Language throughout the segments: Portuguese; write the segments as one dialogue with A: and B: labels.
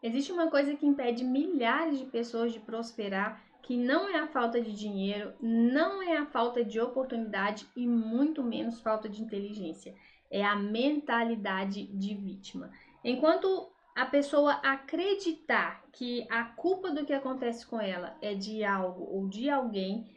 A: Existe uma coisa que impede milhares de pessoas de prosperar, que não é a falta de dinheiro, não é a falta de oportunidade e muito menos falta de inteligência. É a mentalidade de vítima. Enquanto a pessoa acreditar que a culpa do que acontece com ela é de algo ou de alguém,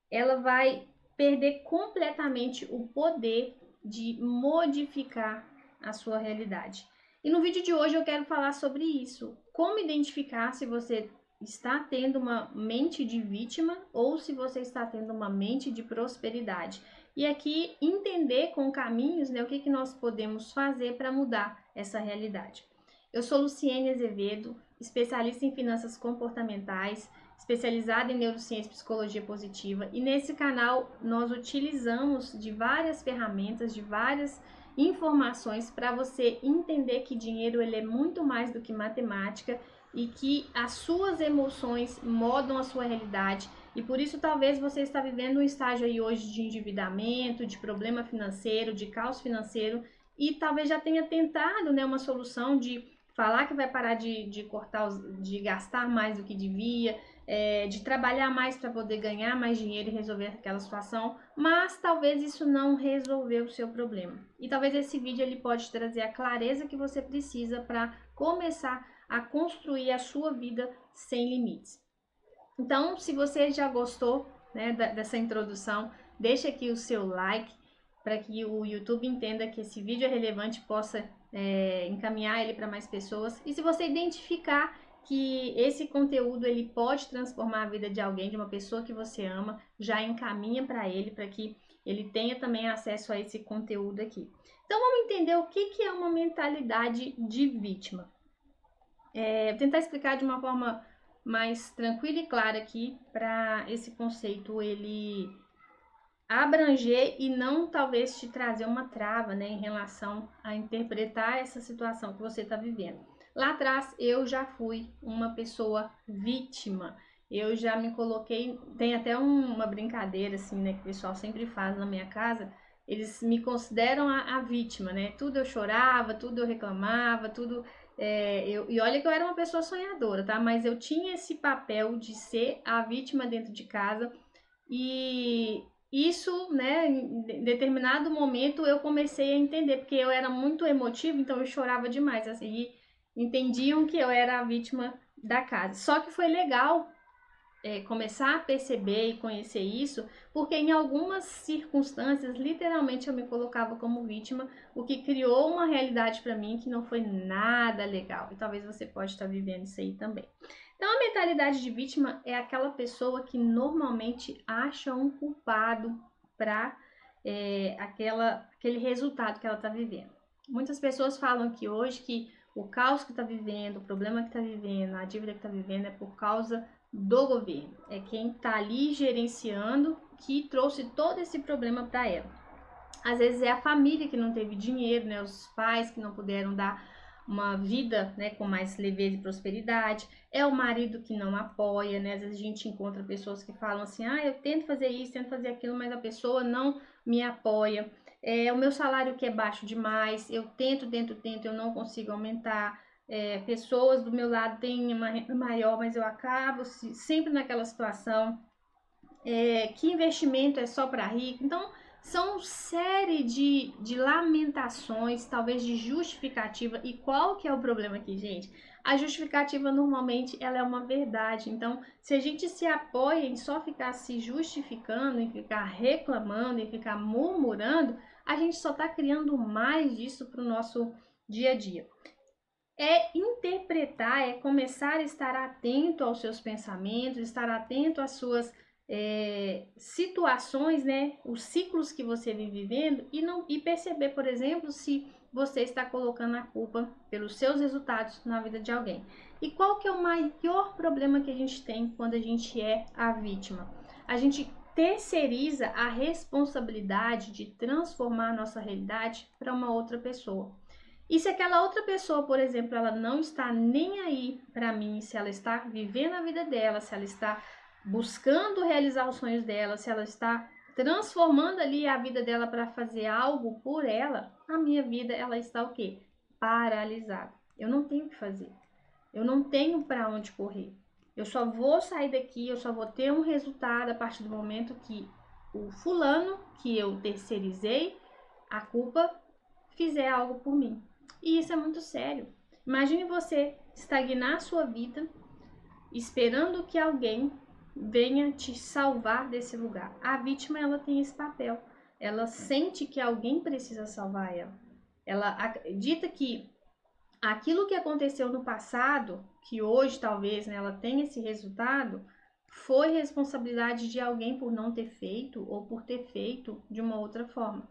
A: ela vai perder completamente o poder de modificar a sua realidade. E no vídeo de hoje eu quero falar sobre isso. Como identificar se você está tendo uma mente de vítima ou se você está tendo uma mente de prosperidade. E aqui entender com caminhos, né, o que nós podemos fazer para mudar essa realidade. Eu sou Luciene Azevedo, especialista em finanças comportamentais, especializada em neurociência e psicologia positiva, e nesse canal nós utilizamos de várias ferramentas, de várias informações para você entender que dinheiro ele é muito mais do que matemática e que as suas emoções modam a sua realidade. E por isso talvez você está vivendo um estágio aí hoje de endividamento, de problema financeiro, de caos financeiro, e talvez já tenha tentado, né, uma solução de falar que vai parar de cortar, de gastar mais do que devia, de trabalhar mais para poder ganhar mais dinheiro e resolver aquela situação, mas talvez isso não resolveu o seu problema. E talvez esse vídeo ele pode trazer a clareza que você precisa para começar a construir a sua vida sem limites. Então, se você já gostou, né, dessa introdução, deixa aqui o seu like para que o YouTube entenda que esse vídeo é relevante e possa encaminhar ele para mais pessoas. E se você identificar que esse conteúdo ele pode transformar a vida de alguém, de uma pessoa que você ama, já encaminha para ele, para que ele tenha também acesso a esse conteúdo aqui. Então vamos entender o que é uma mentalidade de vítima. Vou tentar explicar de uma forma mais tranquila e clara aqui, para esse conceito ele abranger e não talvez te trazer uma trava, né, em relação a interpretar essa situação que você está vivendo. Lá atrás eu já fui uma pessoa vítima. Eu já me coloquei, tem até uma brincadeira assim, né, que o pessoal sempre faz na minha casa. Eles me consideram a vítima, né? Tudo eu chorava, tudo eu reclamava, tudo. E olha que eu era uma pessoa sonhadora, tá? Mas eu tinha esse papel de ser a vítima dentro de casa. E isso, né, em determinado momento eu comecei a entender, porque eu era muito emotiva, então eu chorava demais, assim, e entendiam que eu era a vítima da casa. Só que foi legal começar a perceber e conhecer isso, porque em algumas circunstâncias, literalmente eu me colocava como vítima, o que criou uma realidade para mim que não foi nada legal. E talvez você pode estar vivendo isso aí também. Então, a mentalidade de vítima é aquela pessoa que normalmente acha um culpado para aquele resultado que ela está vivendo. Muitas pessoas falam que hoje que o caos que está vivendo, o problema que está vivendo, a dívida que está vivendo é por causa do governo. É quem está ali gerenciando que trouxe todo esse problema para ela. Às vezes é a família que não teve dinheiro, né? Os pais que não puderam dar uma vida, né, com mais leveza e prosperidade. É o marido que não apoia, né? Às vezes a gente encontra pessoas que falam assim: ah, eu tento fazer isso, tento fazer aquilo, mas a pessoa não me apoia. É o meu salário que é baixo demais, eu tento, eu não consigo aumentar. Pessoas do meu lado têm uma renda maior, mas eu acabo sempre naquela situação. Que investimento é só para rico? Então, são série de lamentações, talvez de justificativa. E qual que é o problema aqui, gente? A justificativa normalmente ela é uma verdade. Então, se a gente se apoia em só ficar se justificando, em ficar reclamando, em ficar murmurando, a gente só está criando mais disso para o nosso dia a dia. Interpretar, começar a estar atento aos seus pensamentos, estar atento às suas situações, né, os ciclos que você vem vivendo e perceber, por exemplo, se você está colocando a culpa pelos seus resultados na vida de alguém. E qual que é o maior problema que a gente tem quando a gente é a vítima? A gente terceiriza a responsabilidade de transformar a nossa realidade para uma outra pessoa. E se aquela outra pessoa, por exemplo, ela não está nem aí para mim, se ela está vivendo a vida dela, se ela está buscando realizar os sonhos dela, se ela está transformando ali a vida dela para fazer algo por ela, a minha vida ela está o quê? Paralisada. Eu não tenho o que fazer. Eu não tenho para onde correr. Eu só vou sair daqui, eu só vou ter um resultado a partir do momento que o fulano que eu terceirizei a culpa fizer algo por mim. E isso é muito sério. Imagine você estagnar a sua vida esperando que alguém venha te salvar desse lugar. A vítima, ela tem esse papel. Ela sente que alguém precisa salvar ela. Ela acredita que aquilo que aconteceu no passado, que hoje talvez, né, ela tenha esse resultado, foi responsabilidade de alguém por não ter feito ou por ter feito de uma outra forma.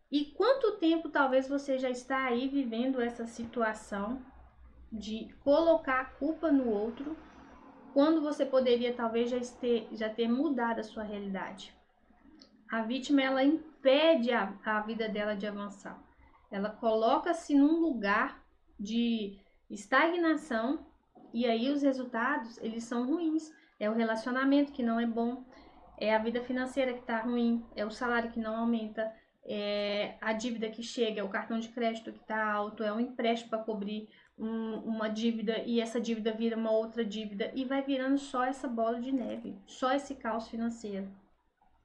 A: E quanto tempo talvez você já está aí vivendo essa situação de colocar a culpa no outro, quando você poderia talvez já ter mudado a sua realidade? A vítima, ela impede a vida dela de avançar. Ela coloca-se num lugar de estagnação e aí os resultados, eles são ruins. É o relacionamento que não é bom, é a vida financeira que está ruim, é o salário que não aumenta, é a dívida que chega, é o cartão de crédito que está alto, é um empréstimo para cobrir uma dívida e essa dívida vira uma outra dívida e vai virando só essa bola de neve, só esse caos financeiro.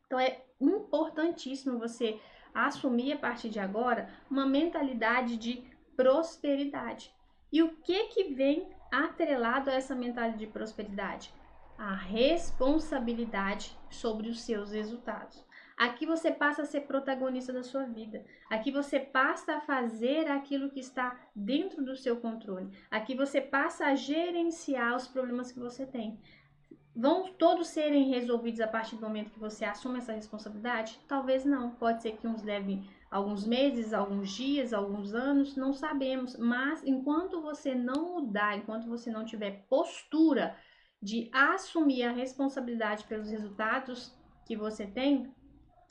A: Então é importantíssimo você assumir a partir de agora uma mentalidade de prosperidade. E o que vem atrelado a essa mentalidade de prosperidade? A responsabilidade sobre os seus resultados. Aqui você passa a ser protagonista da sua vida. Aqui você passa a fazer aquilo que está dentro do seu controle. Aqui você passa a gerenciar os problemas que você tem. Vão todos serem resolvidos a partir do momento que você assume essa responsabilidade? Talvez não. Pode ser que uns levem alguns meses, alguns dias, alguns anos, não sabemos. Mas enquanto você não mudar, enquanto você não tiver postura de assumir a responsabilidade pelos resultados que você tem,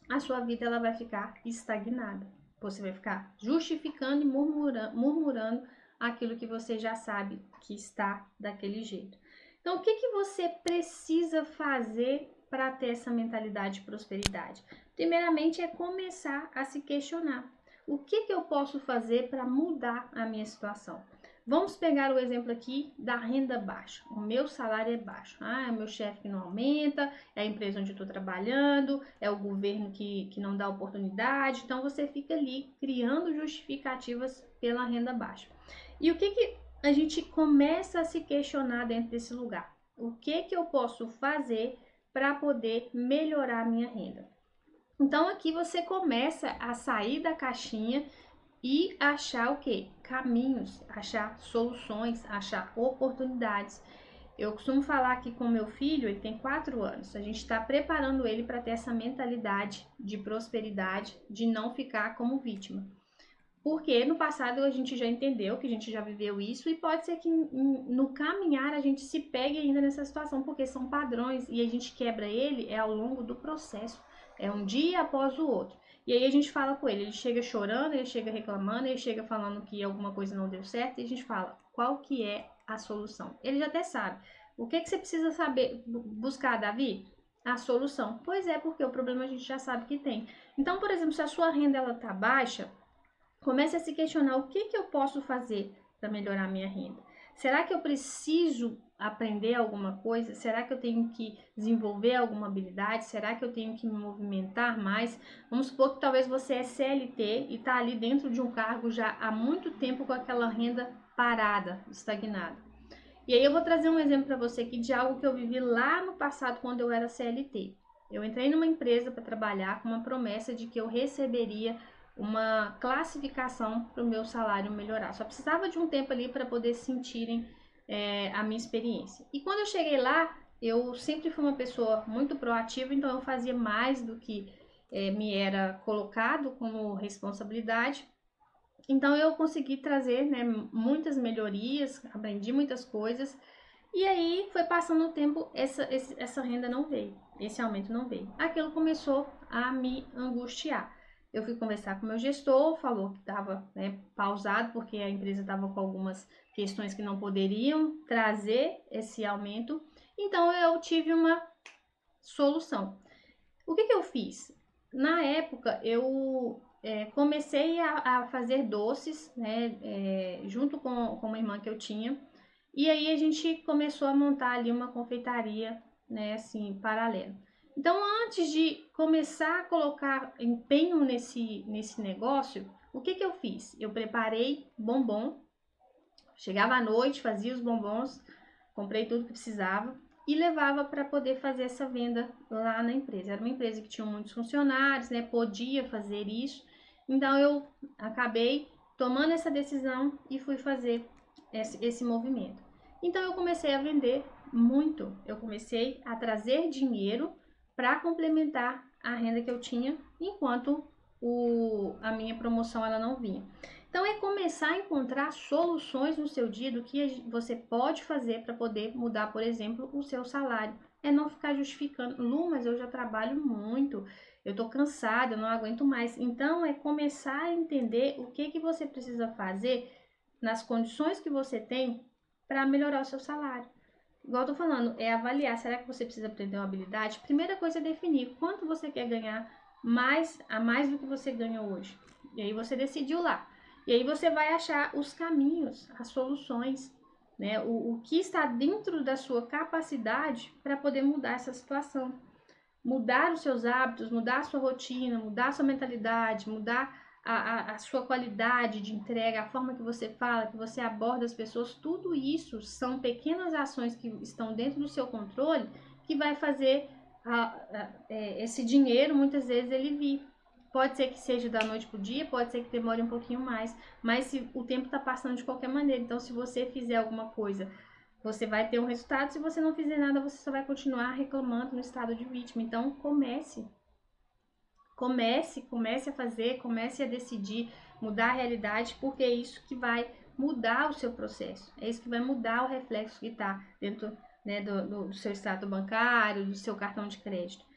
A: a sua vida ela vai ficar estagnada. Você vai ficar justificando e murmurando aquilo que você já sabe que está daquele jeito. Então, o que você precisa fazer para ter essa mentalidade de prosperidade? Primeiramente, é começar a se questionar. O que eu posso fazer para mudar a minha situação? Vamos pegar o exemplo aqui da renda baixa. O meu salário é baixo. É meu chefe que não aumenta, é a empresa onde eu estou trabalhando, é o governo que não dá oportunidade. Então, você fica ali criando justificativas pela renda baixa. E o que a gente começa a se questionar dentro desse lugar? O que eu posso fazer para poder melhorar a minha renda? Então, aqui você começa a sair da caixinha e achar o quê? Caminhos, achar soluções, achar oportunidades. Eu costumo falar aqui com meu filho, ele tem 4 anos, a gente está preparando ele para ter essa mentalidade de prosperidade, de não ficar como vítima. Porque no passado a gente já entendeu que a gente já viveu isso e pode ser que no caminhar a gente se pegue ainda nessa situação, porque são padrões e a gente quebra ele ao longo do processo, é um dia após o outro. E aí a gente fala com ele chega chorando, ele chega reclamando, ele chega falando que alguma coisa não deu certo e a gente fala qual que é a solução. Ele já até sabe. O que você precisa saber, buscar, Davi? A solução. Pois é, porque o problema a gente já sabe que tem. Então, por exemplo, se a sua renda ela tá baixa, comece a se questionar o que eu posso fazer para melhorar minha renda. Será que eu preciso aprender alguma coisa? Será que eu tenho que desenvolver alguma habilidade? Será que eu tenho que me movimentar mais? Vamos supor que talvez você é CLT e está ali dentro de um cargo já há muito tempo com aquela renda parada, estagnada. E aí eu vou trazer um exemplo para você aqui de algo que eu vivi lá no passado quando eu era CLT. Eu entrei numa empresa para trabalhar com uma promessa de que eu receberia uma classificação para o meu salário melhorar. Só precisava de um tempo ali para poder sentirem a minha experiência. E quando eu cheguei lá, eu sempre fui uma pessoa muito proativa, então eu fazia mais do que me era colocado como responsabilidade. Então eu consegui trazer, né, muitas melhorias, aprendi muitas coisas. E aí foi passando o tempo, essa renda não veio, esse aumento não veio. Aquilo começou a me angustiar. Eu fui conversar com o meu gestor, falou que estava, né, pausado porque a empresa estava com algumas questões que não poderiam trazer esse aumento. Então eu tive uma solução. O que eu fiz? Na época eu comecei a fazer doces, né, junto com uma irmã que eu tinha, e aí a gente começou a montar ali uma confeitaria, né, assim, paralela. Então, antes de começar a colocar empenho nesse negócio, o que que eu fiz? Eu preparei bombom, chegava à noite, fazia os bombons, comprei tudo que precisava e levava para poder fazer essa venda lá na empresa. Era uma empresa que tinha muitos funcionários, né? Podia fazer isso. Então eu acabei tomando essa decisão e fui fazer esse movimento. Então eu comecei a vender muito. Eu comecei a trazer dinheiro para complementar a renda que eu tinha, enquanto a minha promoção ela não vinha. Então é começar a encontrar soluções no seu dia do que você pode fazer para poder mudar, por exemplo, o seu salário. É não ficar justificando, Lu, mas eu já trabalho muito, eu tô cansada, eu não aguento mais. Então é começar a entender o que você precisa fazer nas condições que você tem para melhorar o seu salário. Igual eu tô falando, é avaliar, será que você precisa aprender uma habilidade? Primeira coisa é definir quanto você quer ganhar mais do que você ganha hoje. E aí você decidiu lá. E aí você vai achar os caminhos, as soluções, né? O que está dentro da sua capacidade para poder mudar essa situação. Mudar os seus hábitos, mudar a sua rotina, mudar a sua mentalidade, mudar a sua qualidade de entrega, a forma que você fala, que você aborda as pessoas, tudo isso são pequenas ações que estão dentro do seu controle que vai fazer esse dinheiro, muitas vezes, ele vir. Pode ser que seja da noite pro dia, pode ser que demore um pouquinho mais, mas se o tempo está passando de qualquer maneira. Então, se você fizer alguma coisa, você vai ter um resultado. Se você não fizer nada, você só vai continuar reclamando no estado de vítima. Então, comece a fazer, comece a decidir, mudar a realidade, porque é isso que vai mudar o seu processo. É isso que vai mudar o reflexo que está dentro, né, do seu extrato bancário, do seu cartão de crédito.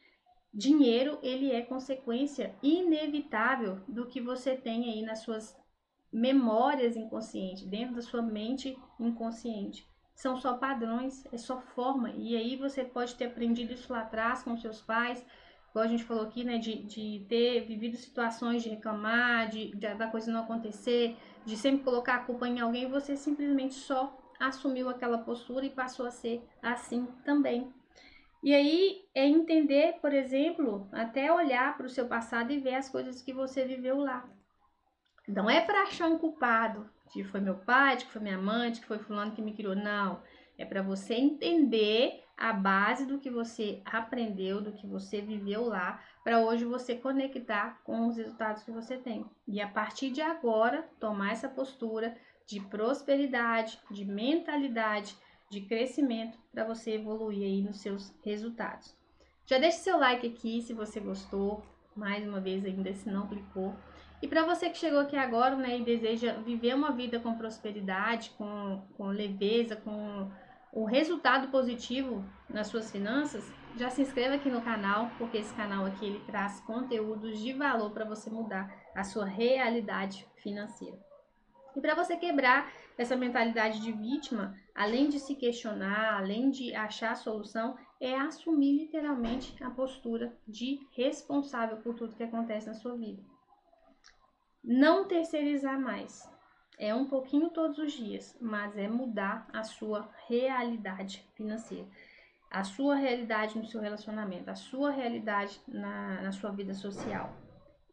A: Dinheiro, ele é consequência inevitável do que você tem aí nas suas memórias inconscientes, dentro da sua mente inconsciente. São só padrões, é só forma. E aí você pode ter aprendido isso lá atrás com seus pais, igual a gente falou aqui, né, de ter vivido situações de reclamar, da coisa não acontecer, de sempre colocar a culpa em alguém, e você simplesmente só assumiu aquela postura e passou a ser assim também. E aí é entender, por exemplo, até olhar para o seu passado e ver as coisas que você viveu lá. Não é para achar um culpado, que foi meu pai, que foi minha mãe, que foi fulano que me criou, não. É para você entender a base do que você aprendeu, do que você viveu lá, para hoje você conectar com os resultados que você tem. E a partir de agora, tomar essa postura de prosperidade, de mentalidade, de crescimento, para você evoluir aí nos seus resultados. Já deixe seu like aqui se você gostou, mais uma vez ainda se não clicou. E para você que chegou aqui agora, né, e deseja viver uma vida com prosperidade, com leveza, com um resultado positivo nas suas finanças, já se inscreva aqui no canal, porque esse canal aqui ele traz conteúdos de valor para você mudar a sua realidade financeira. E para você quebrar essa mentalidade de vítima, além de se questionar, além de achar a solução, é assumir literalmente a postura de responsável por tudo que acontece na sua vida. Não terceirizar mais. É um pouquinho todos os dias, mas é mudar a sua realidade financeira, a sua realidade no seu relacionamento, a sua realidade na sua vida social.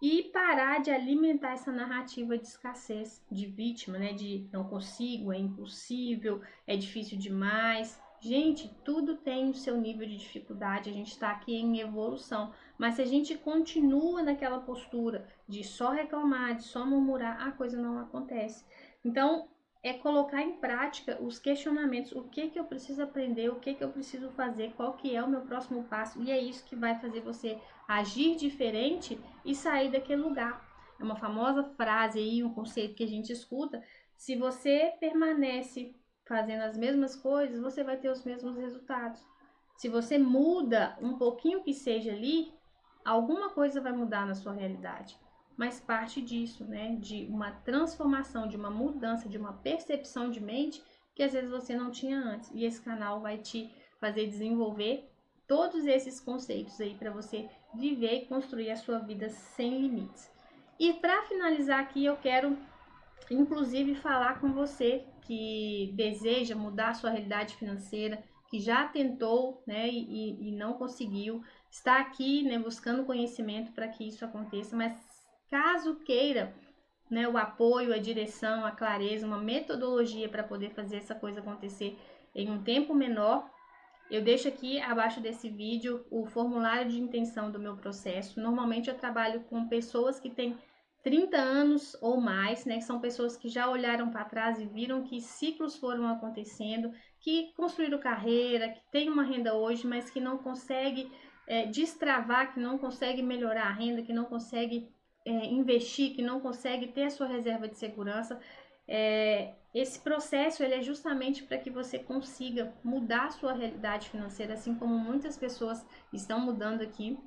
A: E parar de alimentar essa narrativa de escassez, de vítima, né? De não consigo, é impossível, é difícil demais. Gente, tudo tem o seu nível de dificuldade, a gente está aqui em evolução. Mas se a gente continua naquela postura de só reclamar, de só murmurar, a coisa não acontece. Então, é colocar em prática os questionamentos, o que eu preciso aprender, o que eu preciso fazer, qual que é o meu próximo passo, e é isso que vai fazer você agir diferente e sair daquele lugar. É uma famosa frase aí, um conceito que a gente escuta, se você permanece fazendo as mesmas coisas, você vai ter os mesmos resultados. Se você muda um pouquinho que seja ali, alguma coisa vai mudar na sua realidade. Mas parte disso, né, de uma transformação, de uma mudança, de uma percepção de mente que às vezes você não tinha antes. E esse canal vai te fazer desenvolver todos esses conceitos aí para você viver e construir a sua vida sem limites. E para finalizar aqui, eu quero inclusive falar com você que deseja mudar a sua realidade financeira, que já tentou, né, e não conseguiu, está aqui, né, buscando conhecimento para que isso aconteça, mas caso queira, né, o apoio, a direção, a clareza, uma metodologia para poder fazer essa coisa acontecer em um tempo menor, eu deixo aqui abaixo desse vídeo o formulário de intenção do meu processo. Normalmente eu trabalho com pessoas que têm 30 anos ou mais, né? Que são pessoas que já olharam para trás e viram que ciclos foram acontecendo, que construíram carreira, que tem uma renda hoje, mas que não consegue destravar, que não consegue melhorar a renda, que não consegue investir, que não consegue ter a sua reserva de segurança. Esse processo ele é justamente para que você consiga mudar a sua realidade financeira, assim como muitas pessoas estão mudando aqui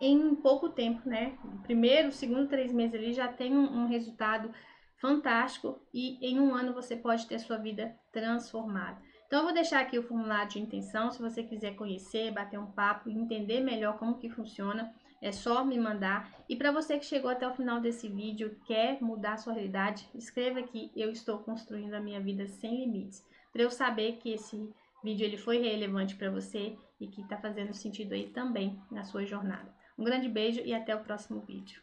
A: em pouco tempo, né? Primeiro, segundo, 3 meses ali já tem um resultado fantástico e em um ano você pode ter sua vida transformada. Então eu vou deixar aqui o formulário de intenção, se você quiser conhecer, bater um papo e entender melhor como que funciona, é só me mandar. E para você que chegou até o final desse vídeo, quer mudar a sua realidade, escreva aqui, eu estou construindo a minha vida sem limites. Para eu saber que esse vídeo ele foi relevante para você e que está fazendo sentido aí também na sua jornada. Um grande beijo e até o próximo vídeo.